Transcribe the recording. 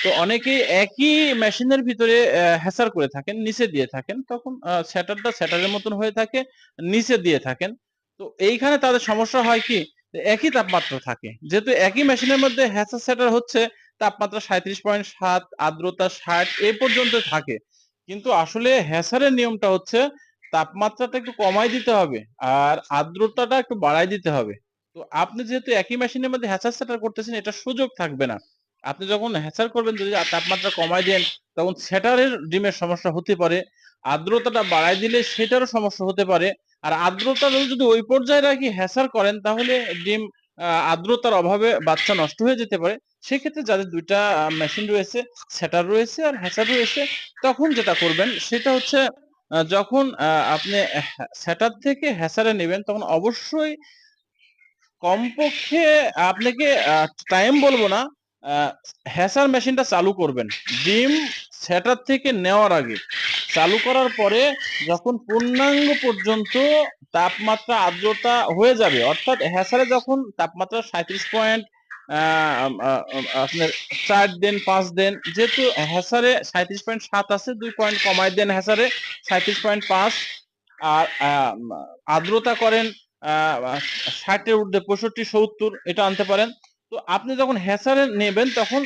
তো অনেকেই একই মেশিনের ভিতরে হ্যাচার করে থাকেন, নিচে দিয়ে থাকেন। তখন সেটারটা সেটারের মতন হয়ে থাকে, নিচে দিয়ে থাকেন। তো এইখানে তাদের সমস্যা হয় কি? একই তাপমাত্রা থাকে। যেহেতু একই মেশিনের মধ্যে হ্যাচার সেটার হচ্ছে তাপমাত্রা 37.7, আর্দ্রতা 60 এই পর্যন্ত থাকে। কিন্তু আসলে হ্যাচারের নিয়মটা হচ্ছে তাপমাত্রাটা একটু কমাই দিতে হবে আর আর্দ্রতাটা একটু বাড়াই দিতে হবে। তো আপনি যেহেতু একই মেশিনের মধ্যে হ্যাচার সেটার করতেছেন, এটার সুযোগ থাকবে না। আপনি যখন হ্যাচার করবেন যদি তাপমাত্রা কমায় দেন, তখন সেটারের ডিমের সমস্যা হতে পারে। আর্দ্রতাটা বাড়ায় দিলে সেটারও সমস্যা হতে পারে। আর আর্দ্রতা যদি ওই পর্যায়ে রাখি হ্যাচার করেন, তাহলে ডিম আর্দ্রতার অভাবে বাচ্চা নষ্ট হয়ে যেতে পারে। সেক্ষেত্রে যাদের ২ টা মেশিন রয়েছে, সেটার রয়েছে আর হ্যাচার রয়েছে, তখন যেটা করবেন সেটা হচ্ছে যখন আপনি সেটার থেকে হ্যাচারে নিবেন, তখন অবশ্যই কমপক্ষে আপনাকে টাইম বলবো না, আ হ্যাচার মেশিনটা চালু করবেন। ডিম সেটার থেকে নেওয়ার আগে। চালু করার পরে যখন পূর্ণাঙ্গ পর্যন্ত তাপমাত্রা আর্দ্রতা হয়ে যাবে, অর্থাৎ হ্যাচারে যখন তাপমাত্রা ৩৭ পয়েন্ট আ আ আপনার ৪ দেন, ৫ দেন, যেহেতু হ্যাচারে ৩৭.৭ আছে, ২ পয়েন্ট কমায় দেন হ্যাচারে ৩৭.৫। আর আর্দ্রতা করেন আ আ ৬০ এর ঊর্ধ্বে ৬৫, ৭০ এটা আনতে পারেন। তো আপনি যখন হ্যাচারে নেবেন তখন